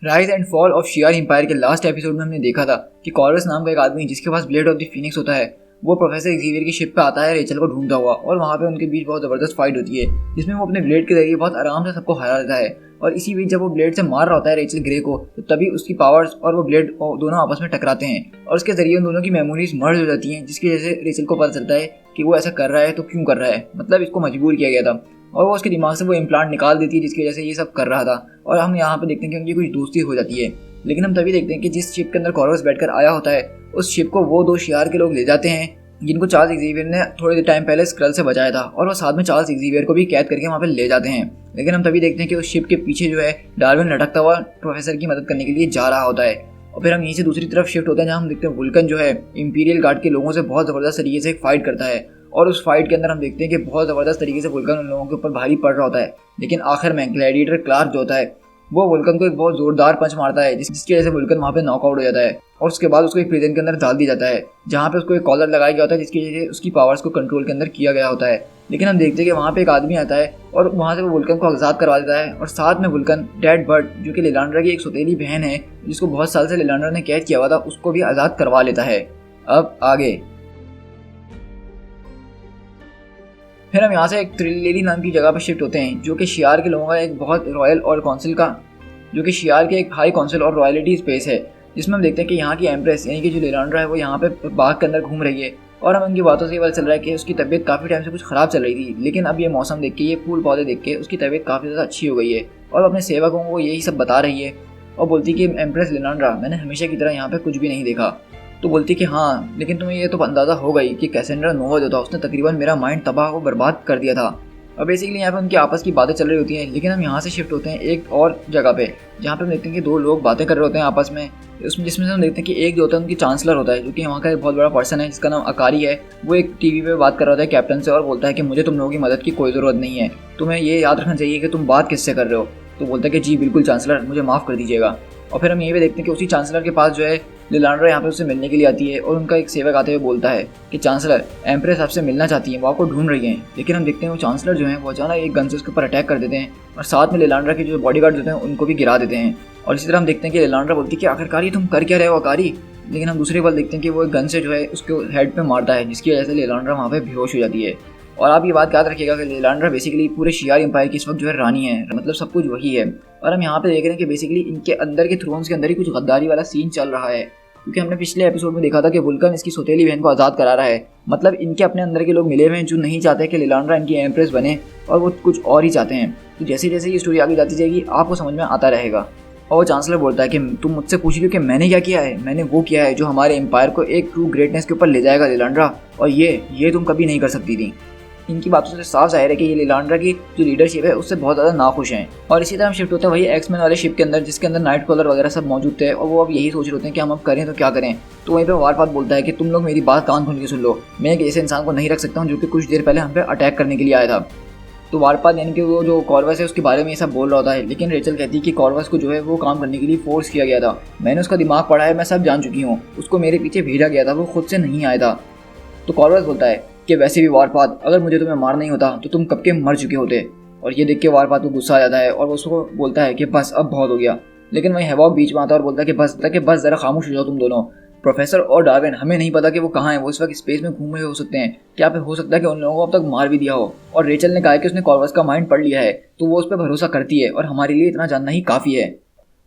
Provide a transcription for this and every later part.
Rise and fall of शियार empire के last episode में हमने देखा था कि कॉर्वस नाम का एक आदमी जिसके पास ब्लेड ऑफ द फीनिक्स होता है वो प्रोफेसर एक्सेवियर की शिप पे आता है रेचल को ढूंढता हुआ, और वहाँ पे उनके बीच बहुत ज़बरदस्त फाइट होती है जिसमें वो अपने ब्लेड के जरिए बहुत आराम से सबको हरा देता है। और इसी बीच जब वो ब्लेड से मार रहा होता है रेचल ग्रे को, तो तभी उसकी पावर्स और वो ब्लेड दोनों आपस में टकराते हैं और उसके जरिए उन दोनों की मेमोरीज मर्ज हो जाती हैं, जिसकी वजह से रेचल को पता चलता है कि वो ऐसा कर रहा है तो क्यों कर रहा है, मतलब इसको मजबूर किया गया था और वो उसके दिमाग से वो इम्प्लांट निकाल देती है जिसकी वजह से ये सब कर रहा था। और हम यहाँ पे देखते हैं कि उनकी कुछ दोस्ती हो जाती है, लेकिन हम तभी देखते हैं कि जिस शिप के अंदर कॉर्वस बैठकर आया होता है उस शिप को वो दो शियार के लोग ले जाते हैं जिनको चार्ल्स एक्सेवियर ने थोड़ी देर टाइम पहले स्क्रल से बचाया था, और वो साथ में चार्ल्स एक्सेवियर को भी कैद करके वहाँ पे ले जाते हैं। लेकिन हम तभी देखते हैं कि उस शिप के पीछे जो है डार्विन लटकता हुआ प्रोफेसर की मदद करने के लिए जा रहा होता है। और फिर हम यहीं से दूसरी तरफ शिफ्ट होते हैं जहाँ हम देखते हैं वुल्कन जो है इंपीरियल गार्ड के लोगों से बहुत ज़बरदस्त तरीके से फाइट करता है, और उस फाइट के अंदर हम देखते हैं कि बहुत ज़बरदस्त तरीके से वुल्कन उन लोगों के ऊपर भारी पड़ रहा होता है। लेकिन आखिर में ग्लैडिएटर क्लार्क जो होता है वो वुल्कन को एक बहुत जोरदार पंच मारता है जिसकी वजह से वुल्कन वहाँ पे नॉकआउट हो जाता है, और उसके बाद उसको एक प्रिजन के अंदर डाल दिया जाता है जहाँ पे उसको एक कॉलर लगाया गया होता है जिसकी वजह से उसकी पावर्स को कंट्रोल के अंदर किया गया होता है। लेकिन हम देखते हैं कि वहाँ पे एक आदमी आता है और वहाँ से वो वुल्कन को आज़ाद करवा देता है, और साथ में वुल्कन डेड बर्ड जो कि लिलांड्रा की एक सौतेली बहन है जिसको बहुत साल से लिलांड्रा ने कैद किया हुआ था उसको भी आज़ाद करवा लेता है। अब आगे फिर हम यहाँ से एक त्रिलेरी नाम की जगह पर शिफ्ट होते हैं जो कि शियार के लोगों का एक बहुत रॉयल और काउंसिल का जो कि शियार के एक हाई काउंसिल और रॉयलिटी स्पेस है, जिसमें हम देखते हैं कि यहाँ की एम्प्रेस यानी कि जो लिलांड्रा है वो यहाँ पे बाग के अंदर घूम रही है, और हम उनकी बातों से ये पता चल रहा है कि उसकी तबीयत काफ़ी टाइम से कुछ ख़राब चल रही थी, लेकिन अब ये मौसम देख के ये फूल पौधे देख के उसकी तबीयत काफ़ी ज़्यादा अच्छी हो गई है, और अपने सेवकों को यही सब बता रही है और बोलती कि एम्प्रेस लिलांड्रा मैंने हमेशा की तरह यहाँ पर कुछ भी नहीं देखा। तो बोलती कि हाँ लेकिन तुम्हें ये तो अंदाज़ा हो गई कि कैसेंड्रा नोवा जो था उसने तकरीबन मेरा माइंड तबाह व बर्बाद कर दिया था। और बेसिकली यहाँ पे उनकी आपस की बातें चल रही होती हैं, लेकिन हम यहाँ से शिफ्ट होते हैं एक और जगह पे जहाँ पे हम देखते हैं कि दो लोग बातें कर रहे होते हैं आपस में, जिसमें से हम देखते हैं कि एक जो होता है उनकी चांसलर होता है जो कि वहाँ का एक बहुत बड़ा पर्सन है जिसका नाम अकारी है। वो एक टीवी पे बात कर रहा होता है कैप्टन से और बोलता है कि मुझे तुम लोगों की मदद की कोई ज़रूरत नहीं है, तुम्हें ये याद रखना चाहिए कि तुम बात किससे कर रहे हो। तो बोलता है कि जी बिल्कुल चांसलर, मुझे माफ़ कर दीजिएगा। और फिर हम यहीं पे देखते हैं कि उसी चांसलर के पास जो है लिलांड्रा यहाँ पे उससे मिलने के लिए आती है, और उनका एक सेवक आते हुए बोलता है कि चांसलर एम्प्रेस आपसे मिलना चाहती है, वो आपको ढूंढ रही हैं। लेकिन हम देखते हैं वो चांसलर जो है वो अचानक एक गन से उसके ऊपर अटैक कर देते हैं और साथ में लिलांड्रा के जो बॉडीगार्ड होते हैं उनको भी गिरा देते हैं। और इसी तरह हम देखते हैं कि लिलांड्रा बोलती है कि आखिरकार ये तुम कर क्या रहे हो अकारी। लेकिन हम दूसरे पल देखते हैं कि वो एक गन से जो है उसके हेड पे मारता है जिसकी वजह से लिलांड्रा वहाँ पे बेहोश हो जाती है। और आप ये बात याद रखिएगा कि लिलांड्रा बेसिकली पूरे शियार एम्पायर की इस वक्त जो है रानी है, मतलब सब कुछ वही है। और हम यहाँ पे देख रहे हैं कि बेसिकली इनके अंदर के थ्रोन्स के अंदर ही कुछ गद्दारी वाला सीन चल रहा है, क्योंकि हमने पिछले एपिसोड में देखा था कि वुल्कन इसकी सौतेली बहन को आज़ाद करा रहा है। मतलब इनके अपने अंदर के लोग मिले हुए हैं जो नहीं चाहते कि लिलांड्रा इनकी एम्प्रेस बने, और वो कुछ और ही चाहते हैं। तो जैसे जैसे ये स्टोरी आगे जाती जाएगी आपको समझ में आता रहेगा। और वो चांसलर बोलता है कि तुम मुझसे पूछ रही हो कि मैंने क्या किया है, मैंने वो किया है जो हमारे एम्पायर को एक ट्रू ग्रेटनेस के ऊपर ले जाएगा लिलांड्रा, और ये तुम कभी नहीं कर सकती थी। इनकी बातों से साफ जाहिर है कि ये लिलांड्रा की जो लीडरशिप है उससे बहुत ज़्यादा नाखुश हैं। और इसी तरह हम शिफ्ट होते हैं वही एक्समैन वाले शिप के अंदर जिसके अंदर नाइट कॉलर वगैरह सब मौजूद थे, और वो अब यही सोच रहे होते हैं कि हम अब करें तो क्या करें। तो वहीं पे वारपात बोलता है कि तुम लोग मेरी बात कान खोल के सुन लो, मैं एक ऐसे इंसान को नहीं रख सकता हूँ जो कि कुछ देर पहले हम पे अटैक करने के लिए आया था। तो वारपात यानी कि वो जो कॉर्वस है उसके बारे में ये सब बोल रहा होता है, लेकिन रेचल कहती है कि कॉर्वस को जो है वो काम करने के लिए फोर्स किया गया था, मैंने उसका दिमाग पढ़ा है, मैं सब जान चुकी हूँ, उसको मेरे पीछे भेजा गया था, वो खुद से नहीं आया था। तो कॉर्वस बोलता है कि वैसे भी वारपात अगर मुझे तुम्हें मार नहीं होता तो तुम कब के मर चुके होते। और ये देख के वारपात को गुस्सा आ जाता है और वो उसको बोलता है कि बस अब बहुत हो गया। लेकिन वहीं हैवॉक बीच में आता है और बोलता है कि बस ज़रा खामोश हो जाओ तुम दोनों। प्रोफेसर और डार्विन हमें नहीं पता कि वो कहाँ है, वो इस वक्त स्पेस में घूम रहे हो सकते हैं, क्या पे हो सकता है कि उन लोगों को अब तक मार भी दिया हो। और रेचल ने कहा कि उसने कॉर्वस का माइंड पढ़ लिया है तो वो उस पर भरोसा करती है और हमारे लिए इतना जानना ही काफ़ी है।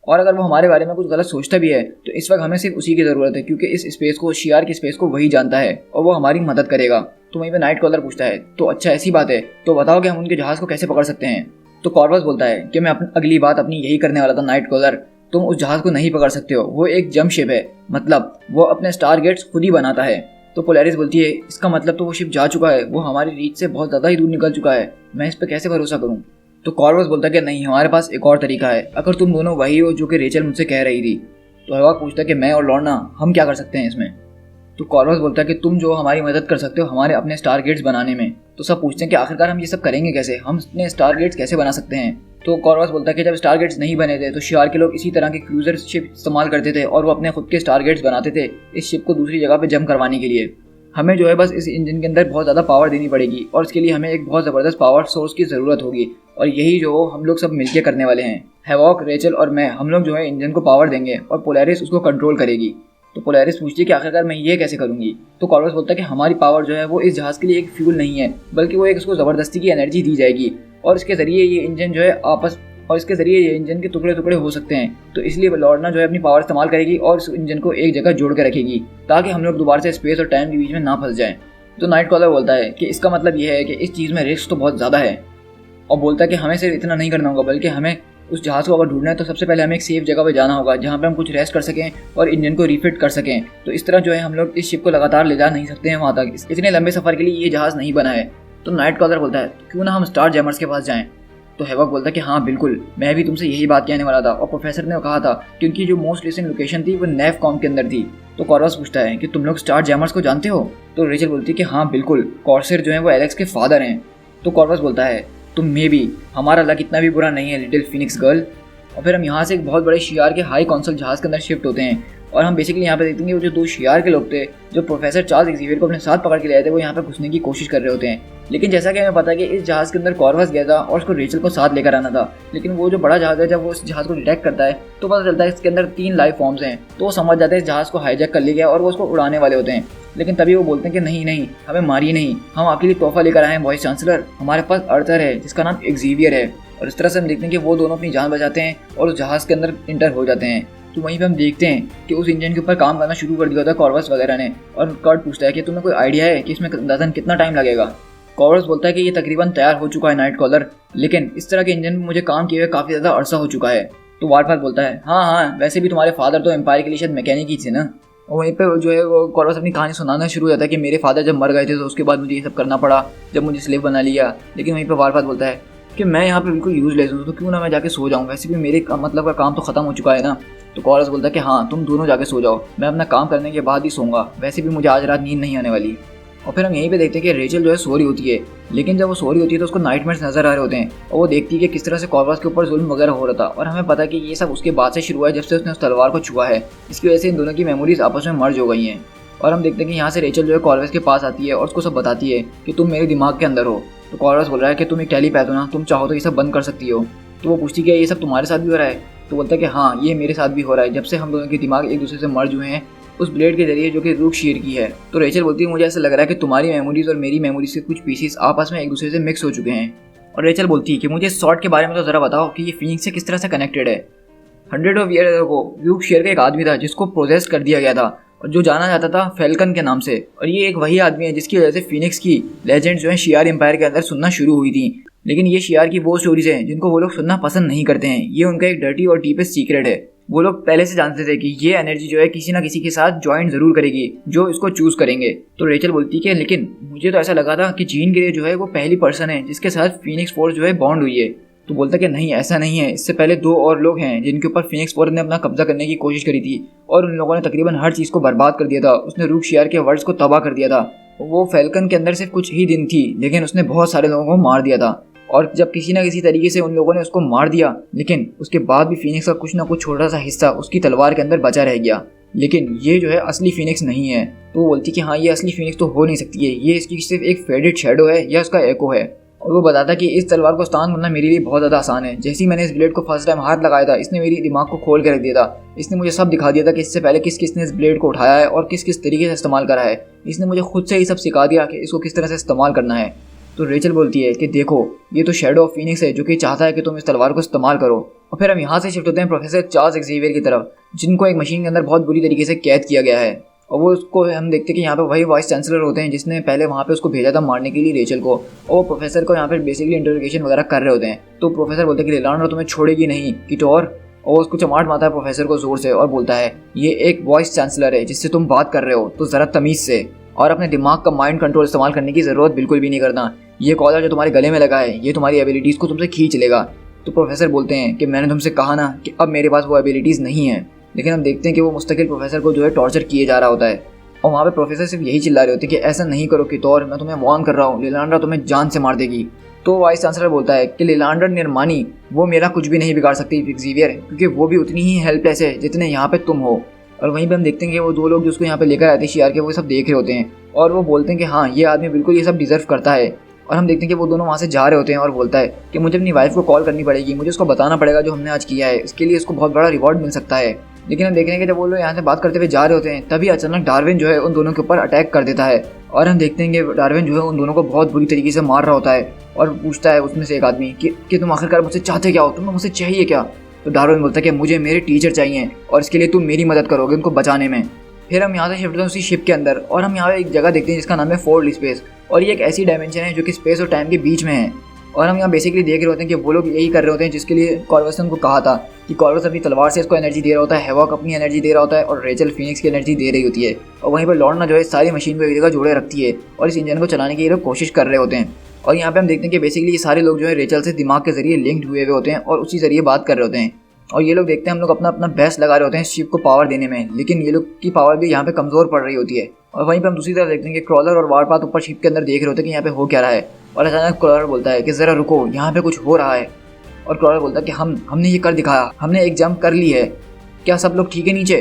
और अगर वो हमारे बारे में कुछ गलत सोचता भी है तो इस वक्त हमें सिर्फ उसी की ज़रूरत है, क्योंकि इस स्पेस को शियार की स्पेस को वही जानता है और वो हमारी मदद करेगा। तो वहीं पे नाइट कॉलर पूछता है तो अच्छा ऐसी बात है, तो बताओ कि हम उनके जहाज़ को कैसे पकड़ सकते हैं। तो कॉर्वस बोलता है कि मैं अगली बात अपनी यही करने वाला था नाइट कॉलर, तुम उस जहाज़ को नहीं पकड़ सकते हो, वो एक जंप शिप है, मतलब वो अपने स्टार गेट्स खुद ही बनाता है। तो पोलैरिस बोलती है इसका मतलब तो वो शिप जा चुका है, वो हमारी रीच से बहुत ज़्यादा ही दूर निकल चुका है, मैं इस पर कैसे भरोसा करूँ। तो कॉर्वस बोलता है कि नहीं, हमारे पास एक और तरीका है, अगर तुम दोनों वही हो जो कि रेचल मुझसे कह रही थी। तो हैवॉक पूछता है कि मैं और लॉर्ना हम क्या कर सकते हैं इसमें। तो कॉर्वस बोलता है कि तुम जो हमारी मदद कर सकते हो हमारे अपने स्टार गेट्स बनाने में। तो सब पूछते हैं कि आखिरकार हम ये सब करेंगे कैसे, हम अपने स्टार गेट्स कैसे बना सकते हैं। तो कॉर्वस बोलता है कि जब स्टार गेट्स नहीं बने थे तो शियार के लोग इसी तरह के क्रूजर शिप इस्तेमाल करते थे और वो अपने खुद के स्टार गेट्स बनाते थे इस शिप को दूसरी जगह पे जंप करवाने के लिए। हमें जो है बस इस इंजन के अंदर बहुत ज़्यादा पावर देनी पड़ेगी और इसके लिए हमें एक बहुत ज़बरदस्त पावर सोर्स की ज़रूरत होगी, और यही जो हम लोग सब मिलके करने वाले हैं। हैवॉक, रेचल और मैं, हम लोग जो है इंजन को पावर देंगे और पोलैरिस उसको कंट्रोल करेगी। तो पोलैरिस पूछती है कि आखिरकार मैं ये कैसे करूंगी। तो कॉर्वस बोलता है कि हमारी पावर जो है वो इस जहाज के लिए एक फ्यूल नहीं है, बल्कि वो एक उसको ज़बरदस्ती की एनर्जी दी जाएगी और इसके ज़रिए ये इंजन जो है इसके ज़रिए ये इंजन के टुकड़े टुकड़े हो सकते हैं। तो इसलिए लॉर्ना जो है अपनी पावर इस्तेमाल करेगी और इस इंजन को एक जगह जोड़ के रखेगी ताकि हम लोग दोबारा से स्पेस और टाइम के बीच में ना फंस जाएं। तो नाइट कॉलर बोलता है कि इसका मतलब ये है कि इस चीज़ में रिस्क तो बहुत ज़्यादा है, और बोलता है कि हमें सिर्फ इतना नहीं करना होगा, बल्कि हमें उस जहाज़ को अगर ढूंढना है तो सबसे पहले हमें एक सेफ जगह पे जाना होगा जहाँ पे हम कुछ रेस्ट कर सकें और इंजन को रिफिट कर सकें। तो इस तरह जो है हम लोग इस शिप को लगातार ले जा नहीं सकते हैं वहाँ तक, इतने लंबे सफ़र के लिए ये जहाज़ नहीं बना है। तो नाइट कॉलर बोलता है क्यों ना हम स्टार जैमर्स के पास जाएं। तो हैवॉक बोलता है कि हाँ बिल्कुल, मैं भी तुमसे यही बात कहने वाला था, और प्रोफेसर ने कहा था क्योंकि जो मोस्ट रिसेंट लोकेशन थी वो नेव कॉम के अंदर थी। तो कॉर्वस पूछता है कि तुम लोग स्टार जैमर्स को जानते हो। तो रेचल बोलती है कि हाँ बिल्कुल, कॉर्सर जो है वो एलेक्स के फादर हैं। तो कॉर्वस बोलता है तो मे भी हमारा लक इतना भी बुरा नहीं है लिटिल फिनिक्स गर्ल। और फिर हम यहाँ से एक बहुत बड़े शियार के हाई काउंसिल जहाज़ के अंदर शिफ्ट होते हैं और हम बेसिकली यहाँ पे देखते हैं कि वो जो 2 शियार के लोग थे जो प्रोफेसर चार्ल्स एक्सेवियर को अपने साथ पकड़ के ले आए थे, वो यहाँ पे घुसने की कोशिश कर रहे होते हैं। लेकिन जैसा कि हमें पता है कि इस जहाज़ के अंदर कॉर्वस गया था और उसको रेचल को साथ लेकर आना था, लेकिन वो जो बड़ा जहाज़ है जब वो इस जहाज़ को डिटेक्ट करता है तो पता चलता है इसके अंदर 3 लाइफ फॉर्म्स हैं। तो वो समझ जाते हैं इस जहाज़ को हाईजैक कर लिया गया और वो उसको उड़ाने वाले होते हैं। लेकिन तभी वो बोलते हैं कि नहीं नहीं, हमें मारिए नहीं, हम आपके लिए तोहफा लेकर आए हैं वाइस चांसलर, हमारे पास अर्थर है जिसका नाम एक्सेवियर है। और इस तरह से हम देखते हैं कि वो दोनों अपनी जान बचाते हैं और उस जहाज़ के अंदर इंटर हो जाते हैं। तो वहीं पे हम देखते हैं कि उस इंजन के ऊपर काम करना शुरू कर दिया था कॉर्वस वगैरह ने, और कर्ट पूछता है कि तुम्हें कोई आइडिया है कि इसमें अंदाज़न कितना टाइम लगेगा। कॉर्वस बोलता है कि ये तकरीबन तैयार हो चुका है नाइट कॉलर, लेकिन इस तरह के इंजन में मुझे काम किए हुए काफ़ी ज़्यादा अरसा हो चुका है। तो वारफात बोलता है हाँ, वैसे भी तुम्हारे फादर तो एम्पायर के लिए शायद मैकेनिक ही थे ना। और वहीं पे जो है वो कॉर्वस अपनी कहानी सुनाना शुरू हो जाता है कि मेरे फादर जब मर गए थे तो उसके बाद मुझे ये सब करना पड़ा जब मुझे स्लेव बना लिया। लेकिन वहीं पे वारफात बोलता है कि मैं यहाँ पे बिल्कुल यूजलेस हूँ, तो क्यों ना मैं जाके सो जाऊँ, वैसे भी मेरे मतलब का काम तो ख़त्म हो चुका है ना। तो कॉर्वस बोलता है कि हाँ तुम दोनों जाके सो जाओ, मैं अपना काम करने के बाद ही सोऊंगा, वैसे भी मुझे आज रात नींद नहीं आने वाली। और फिर हम यहीं पे देखते हैं कि रेचल जो है सो रही होती है, लेकिन जब वो सो रही होती है तो उसको नाइटमेयर्स नजर आ रहे होते हैं और वो देखती है कि किस तरह से कॉर्वस के ऊपर जुल्म वगैरह हो रहा था। और हमें पता है कि ये सब उसके बाद से शुरू हुआ है जब से उसने उस तलवार को छुआ है, इसकी वजह से इन दोनों की मेमोरीज आपस में मर्ज हो गई हैं। और हम देखते हैं कि यहाँ से रेचल जो है कॉर्वस के पास आती है और उसको सब बताती है कि तुम मेरे दिमाग के अंदर हो। तो कॉर्वस बोल रहा है कि तुम एक टेलीपैथ हो ना, तुम चाहो तो ये सब बंद कर सकती हो। तो वो पूछती है कि ये सब तुम्हारे साथ भी हो रहा है। तो बोलता है कि हाँ ये मेरे साथ भी हो रहा है, जब से हम दोनों के दिमाग एक दूसरे से मर्ज हुए हैं उस ब्लेड के जरिए जो कि रूक शीर की है। तो रेचल बोलती है मुझे ऐसा लग रहा है कि तुम्हारी मेमोरीज और मेरी मेमोरीज के कुछ पीसेस आपस में एक दूसरे से मिक्स हो चुके हैं। और रेचल बोलती है कि मुझे इस शॉट के बारे में तो ज़रा बताओ कि ये फिनिक्स से किस तरह से कनेक्टेड है। 100 ऑफ ईयर को रूक शीर का एक आदमी था जिसको प्रोसेस कर दिया गया था और जो जाना जाता था फैल्कन के नाम से, और ये एक वही आदमी है जिसकी वजह से फिनिक्स की लेजेंड जो है शियार एम्पायर के अंदर सुनना शुरू हुई थी। लेकिन ये शियार की वो स्टोरीज हैं जिनको वो लोग सुनना पसंद नहीं करते हैं, ये उनका एक डर्टी और डीपेस्ट सीक्रेट है। वो लोग पहले से जानते थे कि ये एनर्जी जो है किसी ना किसी के साथ ज्वाइन जरूर करेगी जो इसको चूज करेंगे। तो रेचल बोलती है लेकिन मुझे तो ऐसा लगा था कि जीन ग्रे जो है वो पहली पर्सन है जिसके साथ फिनिक्स फोर्स जो है बॉन्ड हुई है। तो बोलता कि नहीं ऐसा नहीं है, इससे पहले 2 और लोग हैं जिनके ऊपर फिनिक्स फोर्स ने अपना कब्जा करने की कोशिश करी थी और उन लोगों ने तकरीबन हर चीज़ को बर्बाद कर दिया था। उसने रूक शियार के वर्ड्स को तबाह कर दिया था। वो फैल्कन के अंदर सिर्फ कुछ ही दिन थी लेकिन उसने बहुत सारे लोगों को मार दिया था, और जब किसी ना किसी तरीके से उन लोगों ने उसको मार दिया लेकिन उसके बाद भी फिनिक्स का कुछ ना कुछ छोटा सा हिस्सा उसकी तलवार के अंदर बचा रह गया। लेकिन ये जो है असली फिनिक्स नहीं है। तो वो बोलती कि हाँ ये असली फिनिक्स तो हो नहीं सकती है, ये इसकी सिर्फ एक फेडेड शेडो है या उसका एको है। और वो बताता कि इस तलवार को स्थान करना मेरे लिए बहुत ज़्यादा आसान है। जैसे ही मैंने इस ब्लेड को फर्स्ट टाइम हाथ लगाया था इसने मेरी दिमाग को खोल के रख दिया था। इसने मुझे सब दिखा दिया था कि इससे पहले किस किस ने इस ब्लेड को उठाया है और किस किस तरीके से इस्तेमाल करा है। इसने मुझे खुद से ही सब सिखा दिया कि इसको किस तरह से इस्तेमाल करना है। तो रेचल बोलती है कि देखो ये तो शेडो ऑफ फिनिक्स है जो कि चाहता है कि तुम इस तलवार को इस्तेमाल करो। और फिर हम यहाँ से शिफ्ट होते हैं प्रोफेसर चार्ल्स एक्सेवियर की तरफ, जिनको एक मशीन के अंदर बहुत बुरी तरीके से कैद किया गया है। और वो उसको हम देखते हैं कि यहाँ पे वही वाइस चांसलर होते हैं जिसने पहले वहाँ पे उसको भेजा था मारने के लिए रेचल को, और वो प्रोफेसर को यहाँ पे बेसिकली इंटरोगेशन वगैरह कर रहे होते हैं। तो प्रोफेसर बोलते हैं कि लिलांड्रा तुम्हें छोड़ेगी नहीं किटोर, और उसको चमाट मारता है प्रोफेसर को जोर से और बोलता है ये एक वॉइस चांसलर है जिससे तुम बात कर रहे हो तो ज़रा तमीज़ से और अपने दिमाग का माइंड कंट्रोल इस्तेमाल करने की ज़रूरत बिल्कुल भी नहीं करना। ये कॉलर जो तुम्हारे गले में लगा है ये तुम्हारी एबिलिटीज़ को तुमसे खींच लेगा। तो प्रोफेसर बोलते हैं कि मैंने तुमसे कहा ना कि अब मेरे पास वो एबिलिटीज़ नहीं है। लेकिन हम देखते हैं कि वो मुस्तकिल प्रोफेसर को जो है टॉर्चर किए जा रहा होता है और वहाँ पे प्रोफेसर सिर्फ यही चिल्ला रहे होते हैं कि ऐसा नहीं करो किटोर, मैं तुम्हें वार्न कर रहा हूँ, लिलांड्रा तुम्हें जान से मार देगी। तो वाइस चांसलर बोलता है कि लिलांड्रा निर्मानी वो मेरा कुछ भी नहीं बिगाड़ सकती एक्सेवियर, क्योंकि वो भी उतनी ही हेल्पलेस है जितने यहाँ पे तुम हो। और वहीं पे हम देखते हैं कि वो 2 लोग जो उसको यहाँ पे लेकर आए थे शियार के, वो सब देख रहे होते हैं और वो बोलते हैं कि हाँ ये आदमी बिल्कुल ये सब डिजर्व करता है। और हम देखते हैं कि वो दोनों वहाँ से जा रहे होते हैं और बोलता है कि मुझे अपनी वाइफ को कॉल करनी पड़ेगी, मुझे उसको बताना पड़ेगा जो हमने आज किया है, इसके लिए उसको बहुत बड़ा रिवॉर्ड मिल सकता है। लेकिन हम देख रहे हैं कि जब वो लोग यहाँ से बात करते हुए जा रहे होते हैं तभी अचानक डार्विन जो है उन दोनों के ऊपर अटैक कर देता है और हम देखते हैं कि डार्विन जो है उन दोनों को बहुत बुरी तरीके से मार रहा होता है और पूछता है उसमें से एक आदमी कि तुम आखिरकार मुझसे चाहते क्या हो, तुम्हें मुझसे चाहिए क्या। तो डार्विन बोलता है कि मुझे मेरे टीचर चाहिए और इसके लिए तुम मेरी मदद करोगे उनको बचाने में। फिर हम यहाँ से शिफ्ट होते हैं उसी शिप के अंदर और हम यहाँ एक जगह देखते हैं जिसका नाम है फोर्ड स्पेस और ये एक ऐसी डायमेंशन है जो कि स्पेस और टाइम के बीच में है। और हम यहाँ बेसिकली देख रहे होते हैं कि वो लोग यही कर रहे होते हैं जिसके लिए कॉर्वस ने उनको कहा था कि कॉर्वस अपनी तलवार से इसको एनर्जी दे रहा होता है, हेवॉक अपनी एनर्जी दे रहा होता है और रेचल फिनिक्स की एनर्जी दे रही होती है। और वहीं पर लॉर्ना जो है सारी मशीन को एक जगह जोड़े रखती है और इस इंजन को चलाने की ये लोग कोशिश कर रहे होते हैं। और यहाँ पे हम देखते हैं कि बेसिकली ये सारे लोग जो है रेचल से दिमाग के जरिए लिंक्ड हुए होते हैं और उसी जरिए बात कर रहे होते हैं। और ये लोग देखते हैं हम लोग अपना अपना बेस्ट लगा रहे होते हैं शिप को पावर देने में, लेकिन ये लोग की पावर भी यहाँ पे कमज़ोर पड़ रही होती है। और वहीं पे हम दूसरी तरफ देखते हैं कि क्रॉलर और वारपाथ ऊपर शिप के अंदर देख रहे होते हैं कि यहाँ पे हो क्या रहा है। और अचानक क्रॉलर बोलता है कि ज़रा रुको, यहाँ पे कुछ हो रहा है। और क्रॉलर बोलता है कि हमने ये कर दिखाया, हमने एक जंप कर ली है, क्या सब लोग ठीक है नीचे?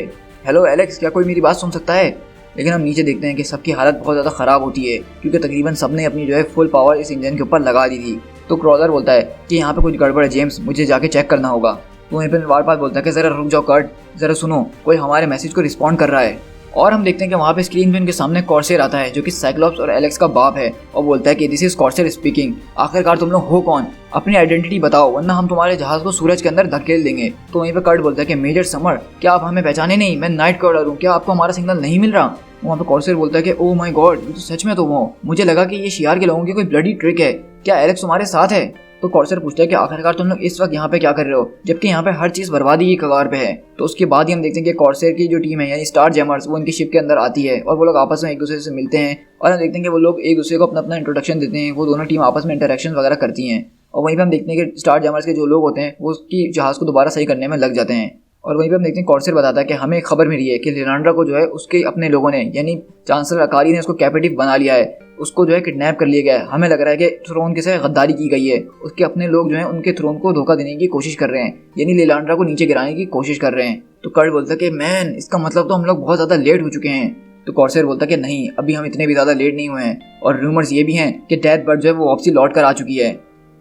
हेलो एलेक्स, क्या कोई मेरी बात सुन सकता है? लेकिन हम नीचे देखते हैं कि सबकी हालत बहुत ज़्यादा ख़राब होती है क्योंकि तकरीबन सबने अपनी जो है फुल पावर इस इंजन के ऊपर लगा दी थी। तो क्रॉलर बोलता है कि यहाँ पे कुछ गड़बड़ है जेम्स, मुझे जाके चेक करना होगा। तो वहीं पर वारपाथ बोलता है कि ज़रा रुक जाओ कर्ट, ज़रा सुनो, कोई हमारे मैसेज को रिस्पॉन्ड कर रहा है। और हम देखते हैं कि वहाँ पे स्क्रीन पे उनके सामने कॉर्सेर आता है जो कि साइक्लोप्स और एलेक्स का बाप है और बोलता है कि दिस इज कॉर्सेर स्पीकिंग, आखिरकार तुम लोग हो कौन, अपनी आइडेंटिटी बताओ वरना हम तुम्हारे जहाज को सूरज के अंदर धकेल देंगे। तो वहीं पे कर्ट बोलता है कि मेजर समर, क्या आप हमें पहचाने नहीं, मैं नाइट क्रॉलर हूँ, क्या आपको हमारा सिग्नल नहीं मिल रहा? वहाँ पे कॉर्सेर बोलता है कि ओह माय गॉड, ये तो सच में तुम हो, मुझे लगा कि ये शियार के लोगों की कोई ब्लडी ट्रिक है, क्या एलेक्स तुम्हारे साथ है? तो कॉर्सेर पूछता है कि आखिरकार तुम लोग इस वक्त यहाँ पे क्या कर रहे हो जबकि यहाँ पे हर चीज़ बर्बादी की कगार पे है। तो उसके बाद ही हम देखते हैं कि कॉर्सेर की जो टीम है यानी स्टार जैमर्स वो उनकी शिप के अंदर आती है और वो लोग आपस में एक दूसरे से मिलते हैं और हम देखते हैं कि वो लोग एक दूसरे को अपना अपना इंट्रोडक्शन देते हैं, वो दोनों टीम आपस में इंटरेक्शन वगैरह करती हैं। और वहीं पर हम देखते हैं कि स्टार जैमर्स के जो लोग होते हैं वो उसकी जहाज़ को दोबारा सही करने में लग जाते हैं। और वहीं पे हम देखते हैं कॉर्सेर बताता है कि हमें एक खबर मिली है कि लिनांड्रा को जो है उसके अपने लोगों ने यानी चांसलर अकारी ने उसको कैपेटिव बना लिया है, उसको जो है किडनैप कर लिया गया है। हमें लग रहा है कि थ्रोन के साथ गद्दारी की गई है, उसके अपने लोग जो हैं उनके थ्रोन को धोखा देने की कोशिश कर रहे हैं, यानी लिनांड्रा को नीचे गिराने की कोशिश कर रहे हैं। तो कर्ट बोलता है कि मैन, इसका मतलब तो हम लोग बहुत ज़्यादा लेट हो चुके हैं। तो कॉर्सेर बोलता है कि नहीं, अभी हम इतने भी ज़्यादा लेट नहीं हुए हैं और रूमर्स ये भी हैं कि डेथ बर्ड जो है वो वापसी लौट कर आ चुकी है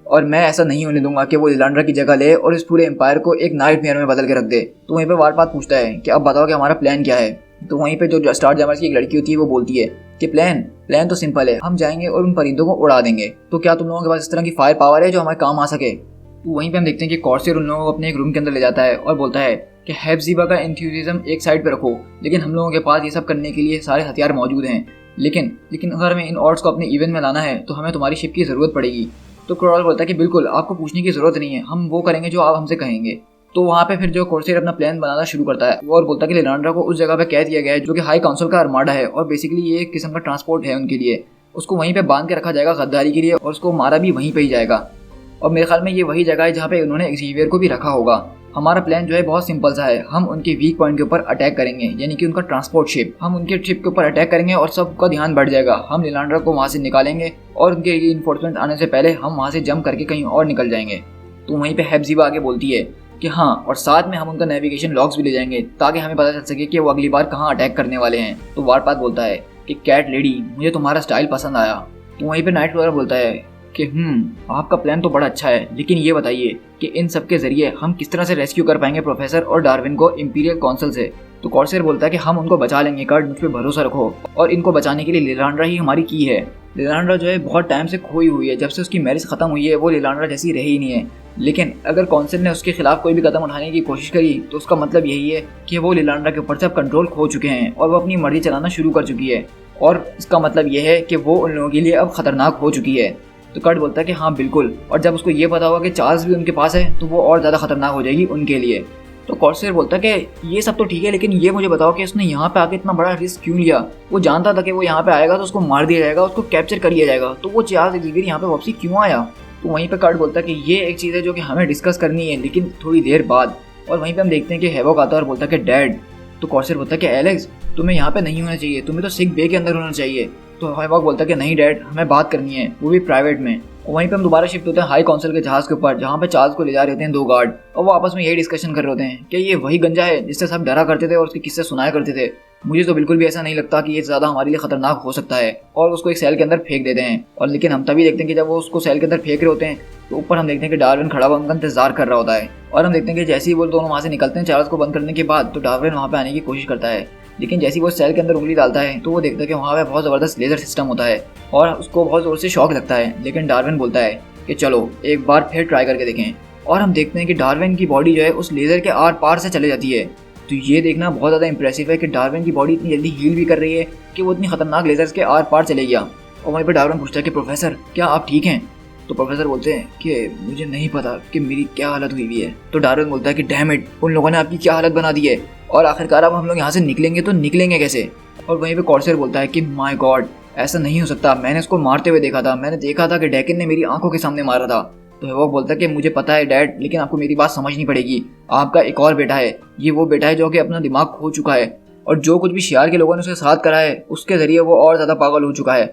और मैं ऐसा नहीं होने दूंगा कि वो लिलांड्रा की जगह ले और इस पूरे एम्पायर को एक नाइटमेयर में बदल के रख दे। तो वहीं पे वारपाथ पूछता है कि अब बताओ कि हमारा प्लान क्या है। तो वहीं पे जो स्टार जैमर्स की एक लड़की होती है वो बोलती है कि प्लान तो सिंपल है, हम जाएंगे और उन परिंदों को उड़ा देंगे। तो क्या तुम लोगों के पास इस तरह की फायर पावर है जो हमारे काम आ सके? तो वहीं पे हम देखते हैं कि कॉर्सेर उन लोगों को अपने एक रूम के अंदर ले जाता है और बोलता है कि हेप्ज़िबा का एंथुसियाज्म एक साइड पे रखो, लेकिन हम लोगों के पास ये सब करने के लिए सारे हथियार मौजूद हैं, लेकिन अगर हमें इन ऑर्ड्स को अपने इवेंट में लाना है तो हमें तुम्हारी शिप की ज़रूरत पड़ेगी। तो क्रॉल बोलता है कि बिल्कुल, आपको पूछने की ज़रूरत नहीं है, हम वो करेंगे जो आप हमसे कहेंगे। तो वहाँ पे फिर जो कॉर्सेर अपना प्लान बनाना शुरू करता है और बोलता है कि लिनांड्रा को उस जगह पे कैद किया गया है जो कि हाई काउंसिल का अरमाडा है और बेसिकली ये एक किस्म का ट्रांसपोर्ट है उनके लिए, उसको वहीं पे बांध के रखा जाएगा गद्दारी के लिए और उसको मारा भी वहीं पे ही जाएगा। और मेरे ख्याल में ये वही जगह है जहाँ पे उन्होंने एक्सीवियर को भी रखा होगा। हमारा प्लान जो है बहुत सिंपल सा है, हम उनके वीक पॉइंट के ऊपर अटैक करेंगे यानी कि उनका ट्रांसपोर्ट शिप, हम उनके शिप के ऊपर अटैक करेंगे और सबका ध्यान बढ़ जाएगा। हम लिलांड्रा को वहाँ से निकालेंगे और उनके रीइंफोर्समेंट आने से पहले हम वहाँ से जंप करके कहीं और निकल जाएंगे। तो वहीं पे हेप्ज़िबा आगे बोलती है कि हाँ, और साथ में हम उनका नेविगेशन लॉग्स भी ले जाएंगे ताकि हमें पता चल सके कि वो अगली बार कहाँ अटैक करने वाले हैं। तो वारपाथ बोलता है कि कैट लेडी, मुझे तुम्हारा स्टाइल पसंद आया। तो वहीं पे नाइट क्रॉलर बोलता है कि आपका प्लान तो बड़ा अच्छा है, लेकिन ये बताइए कि इन सब के जरिए हम किस तरह से रेस्क्यू कर पाएंगे प्रोफेसर और डार्विन को इंपीरियल काउंसिल से। तो कॉर्सेर बोलता है कि हम उनको बचा लेंगे कर्ट, मुझ पर भरोसा रखो, और इनको बचाने के लिए लिलांड्रा ही हमारी की है। लिलांड्रा जो है बहुत टाइम से खोई हुई है, जब से उसकी मैरिज खत्म हुई है वो लिलांड्रा जैसी रही ही नहीं है, लेकिन अगर काउंसिल ने उसके खिलाफ कोई भी कदम उठाने की कोशिश करी तो उसका मतलब यही है कि वो लिलांड्रा के ऊपर से अब कंट्रोल खो चुके हैं और वो अपनी मर्जी चलाना शुरू कर चुकी है, और इसका मतलब यह है कि वो उन लोगों के लिए अब खतरनाक हो चुकी है। तो कर्ट बोलता है कि हाँ बिल्कुल, और जब उसको ये पता होगा कि चार्ल्स भी उनके पास है तो वो और ज़्यादा खतरनाक हो जाएगी उनके लिए। तो कॉर्सेर बोलता है कि ये सब तो ठीक है, लेकिन ये मुझे बताओ कि उसने यहाँ पे आके इतना बड़ा रिस्क क्यों लिया? वो जानता था कि वो यहाँ पे आएगा तो उसको मार दिया जाएगा, उसको कैप्चर कर लिया जाएगा, तो वो चार्ल्स एक्सेवियर यहाँ पे वापसी क्यों आया? तो वहीं पे कर्ट बोलता है कि ये एक चीज़ है जो कि हमें डिस्कस करनी है, लेकिन थोड़ी देर बाद। और वहीं पे हम देखते हैं कि हेवॉक आता है और बोलता है कि डैड। तो कॉर्सेर बोलता है कि एलेक्स, तुम्हें यहाँ पे नहीं होना चाहिए, तुम्हें तो सिक बे के अंदर होना चाहिए। तो हेवॉक बोलता है कि नहीं डैड, हमें बात करनी है, वो भी प्राइवेट में। और वहीं पे हम दोबारा शिफ्ट होते हैं हाई काउंसिल के जहाज़ के ऊपर, जहाँ पे चार्ल्स को ले जा रहे होते हैं दो गार्ड, और वो आपस में यही डिस्कशन कर रहे होते हैं कि ये वही गंजा है जिससे सब डरा करते थे और उसके किस्से सुनाया करते थे। मुझे तो बिल्कुल भी ऐसा नहीं लगता कि ये ज़्यादा हमारे लिए खतरनाक हो सकता है, और उसको एक सेल के अंदर फेंक देते हैं। और लेकिन हम तभी देखते हैं कि जब वो उसको सेल के अंदर फेंक रहे होते हैं तो ऊपर हम देखते हैं कि डार्विन खड़ा हुआ उनका इंतजार कर रहा होता है। और हम देखते हैं कि जैसे ही वो दोनों वहाँ से निकलते हैं चार्ल्स को बंद करने के बाद, तो डार्विन वहाँ पे आने की कोशिश करता है। लेकिन जैसे ही वो सेल के अंदर उंगली डालता है तो वो देखता है कि वहाँ पे बहुत ज़बरदस्त लेज़र सिस्टम होता है और उसको बहुत ज़ोर से शॉक लगता है। लेकिन डार्विन बोलता है कि चलो एक बार फिर ट्राई करके देखें। और हम देखते हैं कि डार्विन की बॉडी जो है उस लेज़र के आर पार से चले जाती है। तो ये देखना बहुत ज़्यादा इंप्रेसिव है कि डार्विन की बॉडी इतनी जल्दी हील भी कर रही है कि वो इतनी खतरनाक लेज़र्स के आर पार चले गया। और वहीं पर डार्विन पूछता है कि प्रोफेसर क्या आप ठीक हैं? तो प्रोफेसर बोलते हैं कि मुझे नहीं पता कि मेरी क्या हालत हुई है। तो डार्विन बोलता है कि डैम इट, उन लोगों ने आपकी क्या हालत बना दी है, और आखिरकार अब हम लोग यहाँ से निकलेंगे तो निकलेंगे कैसे? और वहीं पे कॉर्सर बोलता है कि माय गॉड, ऐसा नहीं हो सकता, मैंने इसको मारते हुए देखा था, मैंने देखा था कि डैकिन ने मेरी आंखों के सामने मारा था। तो हैवॉक बोलता है कि मुझे पता है डैड, लेकिन आपको मेरी बात समझनी पड़ेगी। आपका एक और बेटा है, ये वो बेटा है जो कि अपना दिमाग खो चुका है, और जो कुछ भी शियार के लोगों ने उसके साथ करा है उसके जरिए वो और ज़्यादा पागल हो चुका है।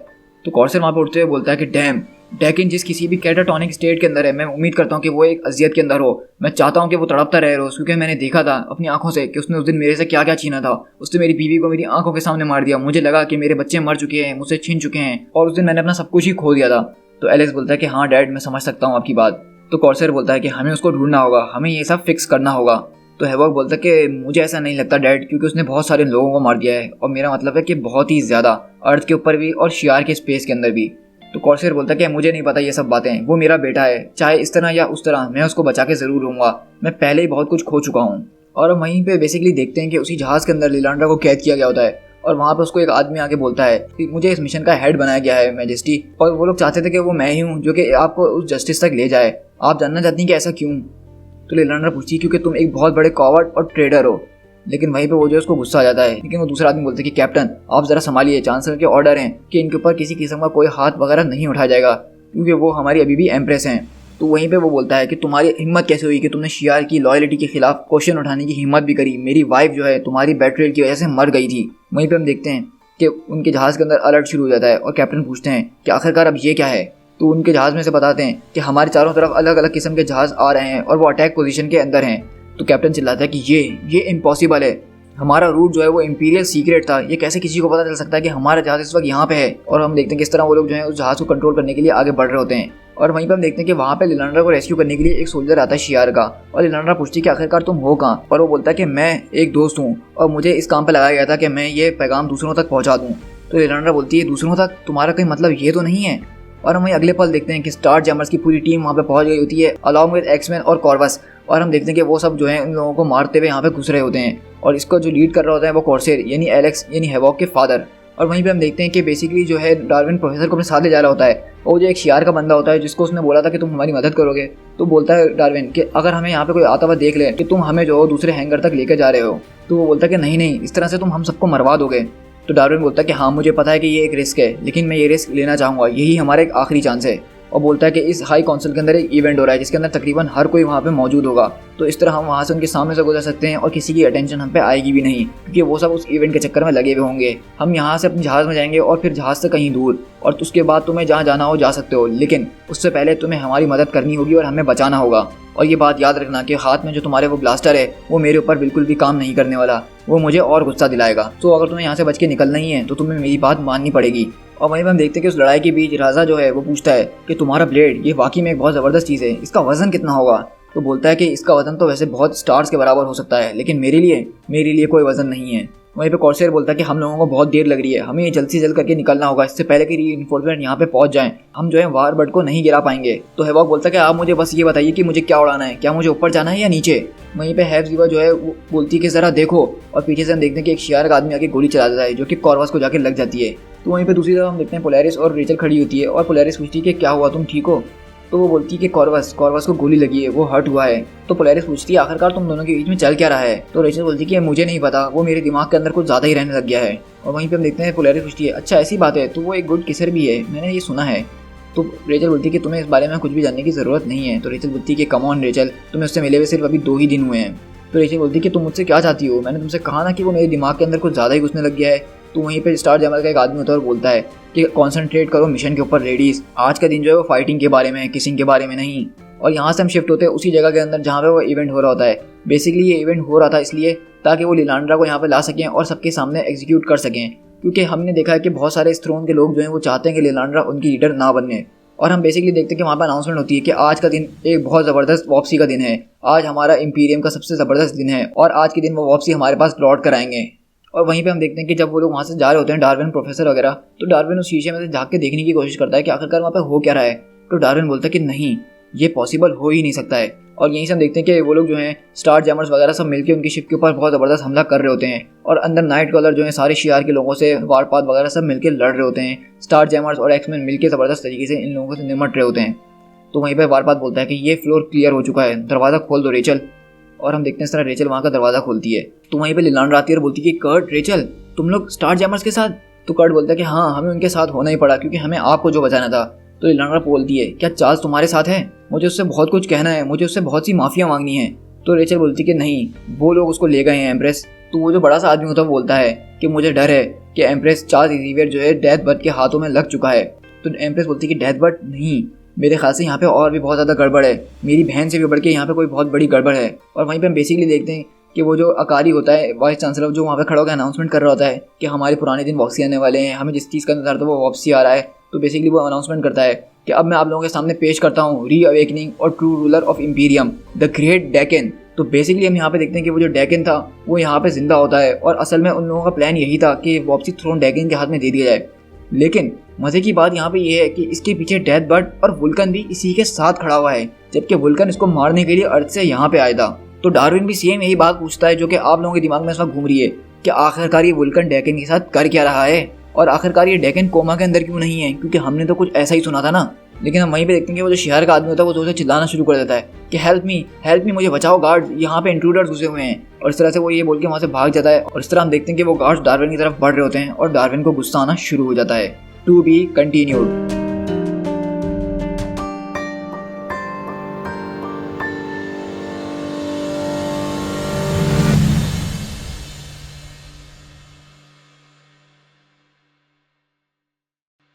तो कॉर्सर वहाँ पर उठते हुए बोलता है कि डैम, डैकिन जिस किसी भी कैटाटॉनिक स्टेट के अंदर है, मैं उम्मीद करता हूँ कि वो एक अजियत के अंदर हो। मैं चाहता हूँ कि वो तड़पता रहे रोज, क्योंकि मैंने देखा था अपनी आंखों से कि उसने उस दिन मेरे से क्या क्या छीना था। उसने मेरी बीवी को मेरी आंखों के सामने मार दिया, मुझे लगा कि मेरे बच्चे मर चुके हैं, मुझसे छीन चुके हैं, और उस दिन मैंने अपना सब कुछ ही खो दिया था। तो एलेक्स बोलता है कि हाँ डैड, मैं समझ सकता हूँ आपकी बात। तो कॉर्सर बोलता है कि हमें उसको ढूंढना होगा, हमें ये सब फिक्स करना होगा। तो हैवॉक बोलता है कि मुझे ऐसा नहीं लगता डैड, क्योंकि उसने बहुत सारे लोगों को मार दिया है, और मेरा मतलब है कि बहुत ही ज़्यादा, अर्थ के ऊपर भी और शियार के स्पेस के अंदर भी। तो कॉर्सर बोलता है कि मुझे नहीं पता ये सब बातें, वो मेरा बेटा है, चाहे इस तरह या उस तरह मैं उसको बचा के ज़रूर रहूँगा, मैं पहले ही बहुत कुछ खो चुका हूँ। और वहीं पे बेसिकली देखते हैं कि उसी जहाज़ के अंदर लिलांड्रा को कैद किया गया होता है, और वहाँ पे उसको एक आदमी आके बोलता है कि मुझे इस मिशन का हेड बनाया गया है मैजेस्टी, और वो लोग चाहते थे कि वो मैं ही हूँ जो कि आपको उस जस्टिस तक ले जाए। आप जानना चाहती हैं कि ऐसा क्यों? तो लिलांड्रा पूछती है क्योंकि तुम एक बहुत बड़े कॉवर्ड और ट्रेडर हो। लेकिन वहीं पे वो जो उसको गुस्सा आ जाता है। लेकिन वो दूसरा आदमी बोलता है कि कैप्टन आप ज़रा संभालिए, चांसलर के ऑर्डर हैं कि इनके ऊपर किसी किस्म का कोई हाथ वगैरह नहीं उठाया जाएगा, क्योंकि वो हमारी अभी भी एम्प्रेस हैं। तो वहीं पे वो बोलता है कि तुम्हारी हिम्मत कैसे हुई कि तुमने शियार की लॉयल्टी के खिलाफ क्वेश्चन उठाने की हिम्मत भी करी? मेरी वाइफ जो है तुम्हारी बैटरेल की वजह से मर गई थी। वहीं पे हम देखते हैं कि उनके जहाज़ के अंदर अलर्ट शुरू हो जाता है, और कैप्टन पूछते हैं कि आखिरकार अब ये क्या है? तो उनके जहाज़ में से बताते हैं कि हमारे चारों तरफ अलग अलग किस्म के जहाज़ आ रहे हैं और वो अटैक पोजीशन के अंदर हैं। तो कैप्टन चिल्लाता है कि ये इम्पॉसिबल है, हमारा रूट जो है वो इंपीरियल सीक्रेट था, ये कैसे किसी को पता चल सकता है कि हमारा जहाज़ इस वक्त यहाँ पे है? और हम देखते हैं किस तरह वो लोग जो है उस जहाज़ को कंट्रोल करने के लिए आगे बढ़ रहे होते हैं। और वहीं पर हम देखते हैं कि वहाँ पे लिलांड्रा को रेस्क्यू करने के लिए एक सोल्जर आता है शियार का, और लिलांड्रा पूछती है कि आखिरकार तुम हो कहाँ? और वो बोलता है कि मैं एक दोस्त हूँ, और मुझे इस काम पर लगाया गया था कि मैं ये पैगाम दूसरों तक पहुँचा दूँ। तो लिलांड्रा बोलती है दूसरों तक, तुम्हारा कोई मतलब ये तो नहीं है? और हम वहीं अगले पल देखते हैं कि स्टार जैमर्स की पूरी टीम वहाँ पे पहुंच गई होती है अलॉन्ग विद एक्समैन और कॉर्वस, और हम देखते हैं कि वो सब जो है उन लोगों को मारते हुए यहाँ पे घुस रहे होते हैं, और इसको जो लीड कर रहा होता है वो कॉर्सेर यानी एलेक्स यानी हैवॉक के फादर। और वहीं पे हम देखते हैं कि बेसिकली जो है डार्विन प्रोफेसर को अपने साथ ले जा रहा होता है, और जो एक शियार का बंदा होता है जिसको उसने बोला था कि तुम हमारी मदद करोगे, तो बोलता है डार्विन कि अगर हमें यहाँ पे कोई आता हुआ देख ले कि तुम हमें जो दूसरे हैंगर तक लेकर जा रहे हो, तो वो बोलता है कि नहीं, इस तरह से तुम हम सबको मरवा दोगे। तो डार्विन बोलता है कि हाँ मुझे पता है कि ये एक रिस्क है, लेकिन मैं ये रिस्क लेना चाहूँगा, यही हमारा एक आखिरी चांस है। और बोलता है कि इस हाई काउंसिल के अंदर एक इवेंट हो रहा है जिसके अंदर तकरीबन हर कोई वहाँ पे मौजूद होगा, तो इस तरह हम वहाँ से उनके सामने से गुजर सकते हैं और किसी की अटेंशन हम पे आएगी भी नहीं, क्योंकि वो सब उस इवेंट के चक्कर में लगे हुए होंगे। हम यहाँ से अपने जहाज़ में जाएंगे और फिर जहाज़ से कहीं दूर, और उसके बाद तुम्हें जहाँ जाना हो जा सकते हो, लेकिन उससे पहले तुम्हें हमारी मदद करनी होगी और हमें बचाना होगा। और ये बात याद रखना कि हाथ में जो तुम्हारे वो ब्लास्टर है वो मेरे ऊपर बिल्कुल भी काम नहीं करने वाला, वो मुझे और गुस्सा दिलाएगा। तो अगर तुम्हें यहाँ से बच के निकलना ही है तो तुम्हें मेरी बात माननी पड़ेगी। और वहीं पर हम देखते हैं कि उस लड़ाई के बीच राजा जो है वो पूछता है कि तुम्हारा ब्लेड ये वाकई में एक बहुत ज़बरदस्त चीज़ है, इसका वजन कितना होगा? तो बोलता है कि इसका वजन तो वैसे बहुत स्टार्स के बराबर हो सकता है, लेकिन मेरे लिए कोई वजन नहीं है। वहीं पे कॉर्सेर बोलता है कि हम लोगों को बहुत देर लग रही है, हमें ये जल्द से जल्द करके निकलना होगा, इससे पहले कि रीइंफोर्समेंट यहाँ पे पहुंच जाएं, हम जो है वारबर्ड को नहीं गिरा पाएंगे। तो हैवॉक बोलता है कि आप मुझे बस ये बताइए कि मुझे क्या उड़ाना है, क्या मुझे ऊपर जाना है या नीचे? वहीं पे हैवजीवा जो है वो बोलती है कि ज़रा देखो, और पीछे से हम देखते हैं कि एक शियार का आदमी आके गोली चला देता है जो कि कॉर्वस को जाके लग जाती है। तो वहीं पे दूसरी तरफ हम देखते हैं पोलैरिस और रेचल खड़ी होती है, और पोलैरिस पूछती है कि क्या हुआ, तुम ठीक हो? तो वो बोलती है कि कॉर्वस को गोली लगी है, वो हर्ट हुआ है। तो पोलैरिस पूछती है आखिरकार तुम दोनों के बीच में चल क्या रहा है? तो रेचल बोलती है कि मुझे नहीं पता, वो मेरे दिमाग के अंदर कुछ ज़्यादा ही रहने लग गया है। और वहीं पे हम देखते हैं पोलैरिस पूछती है अच्छा ऐसी बात है, तो वो एक गुड किसर भी है, मैंने ये सुना है। तो रेचल बोलती है कि तुम्हें इस बारे में कुछ भी जानने की ज़रूरत नहीं है। तो रेचल बोलती है कि कम ऑन रेचल, तुम्हें उससे मिले हुए सिर्फ अभी 2 ही दिन हुए हैं। तो रेचल बोलती है कि तुम मुझसे क्या चाहती हो, मैंने तुमसे कहा ना कि वो मेरे दिमाग के अंदर कुछ ज़्यादा ही घुसने लग गया है। तो वहीं पे स्टार जैमर का एक आदमी होता है और बोलता है कि कॉन्सेंट्रेट करो मिशन के ऊपर लेडीज़, आज का दिन जो है वो फाइटिंग के बारे में है, किसिंग के बारे में नहीं। और यहाँ से हम शिफ्ट होते हैं उसी जगह के अंदर जहाँ पे वो इवेंट हो रहा होता है। बेसिकली ये इवेंट हो रहा था इसलिए ताकि वो लिलांड्रा को यहाँ पे ला सकें और सबके सामने एग्जीक्यूट कर सकें, क्योंकि हमने देखा है कि बहुत सारे इस थ्रोन के लोग जो हैं वो चाहते हैं कि लिलांड्रा उनकी लीडर ना बनने। और हम बेसिकली देखते हैं कि वहाँ पर अनाउंसमेंट होती है कि आज का दिन एक बहुत ज़बरदस्त वापसी का दिन है, आज हमारा इंपीरियम का सबसे ज़बरदस्त दिन है और आज के दिन वो वापसी हमारे पास लौट कर आएंगे। और वहीं पे हम देखते हैं कि जब वो लोग वहाँ से जा रहे होते हैं, डार्विन प्रोफेसर वगैरह, तो डार्विन उस शीशे में से झाँक के देखने की कोशिश करता है कि आखिरकार वहाँ पे हो क्या रहा है। तो डार्विन बोलता है कि नहीं, ये पॉसिबल हो ही नहीं सकता है। और यहीं से हम देखते हैं कि वो लोग जो हैं स्टार जैमर्स वगैरह सब मिलकर उनकी शिप के ऊपर बहुत ज़बरदस्त हमला कर रहे होते हैं और अंदर नाइट कलर जो है सारे शियार के लोगों से वारपाथ वगैरह सब मिलकर लड़ रहे होते हैं। स्टार जैमर्स और एक्समैन मिलकर ज़बरदस्त तरीके से इन लोगों से निमट रहे होते हैं। तो वहीं पर वारपाथ बोलता है कि ये फ्लोर क्लियर हो चुका है, दरवाज़ा खोल दो रेचल। और हम देखते हैं इस तरह रेचल वहाँ का दरवाज़ा खोलती है। तो वहीं पे लिलांड्रा आती है और बोलती है कि कर्ट, रेचल, तुम लोग स्टार जैमर्स के साथ? तो कर्ट बोलता है कि हाँ, हमें उनके साथ होना ही पड़ा क्योंकि हमें आपको जो बचाना था। तो लिलांड्रा बोलती है, क्या चार्ल्स तुम्हारे साथ है? मुझे उससे बहुत कुछ कहना है, मुझे उससे बहुत सी माफिया मांगनी है। तो रेचल बोलती कि नहीं, वो लोग उसको ले गए हैं एम्प्रेस। तो वो जो बड़ा सा आदमी होता है वो बोलता है कि मुझे डर है कि एम्प्रेस चार्ल्स एक्सेवियर जो है डेथ बर्ड के हाथों में लग चुका है। तो एम्प्रेस बोलती है कि डेथ बर्ड नहीं, मेरे ख्याल से यहाँ पे और भी बहुत ज़्यादा गड़बड़ है, मेरी बहन से भी बढ़ के यहाँ पे कोई बहुत बड़ी गड़बड़ है। और वहीं पे हम बेसिकली देखते हैं कि वो जो अकारी होता है, वाइस चांसलर, जो वहाँ पे खड़ा होकर अनाउंसमेंट कर रहा होता है कि हमारे पुराने दिन वापसी आने वाले हैं, हमें जिस चीज़ का इंतजार था वो वापसी आ रहा है। तो बेसिकली वो अनाउंसमेंट करता है कि अब मैं आप लोगों के सामने पेश करता हूँ री अवेकनिंग और true ruler of Imperium, the great Deccan. तो बेसिकली हम यहाँ पे देखते हैं कि वो जो डेकन था वो यहाँ पे जिंदा होता है और असल में उन लोगों का प्लान यही था कि वापसी थ्रोन डेकन के हाथ में दे दिया जाए। लेकिन मजे की बात यहाँ पे ये है कि इसके पीछे डेथ बर्ड और वुल्कन भी इसी के साथ खड़ा हुआ है, जबकि वुल्कन इसको मारने के लिए अर्थ से यहाँ पे आया था। तो डार्विन भी सेम यही बात पूछता है जो कि आप लोगों के दिमाग में इस वक्त घूम रही है कि आखिरकार ये वुल्कन डेकन के साथ कर क्या रहा है और आखिरकार ये डेकन कोमा के अंदर क्यों नहीं है, क्योंकि हमने तो कुछ ऐसा ही सुना था ना। लेकिन हम वहीं पे देखते हैं कि वो जो शहर का आदमी होता है वो जोर से चिल्लाना शुरू कर देता है कि हेल्प मी, मुझे बचाओ गार्ड, यहाँ पे इंट्रूडर्स घुसे हुए हैं। और इस तरह से वो ये बोल के वहाँ से भाग जाता है। और इस तरह हम देखते हैं कि वो गार्ड्स डार्विन की तरफ बढ़ रहे होते हैं और डार्विन को गुस्सा आना शुरू हो जाता है। To be continued.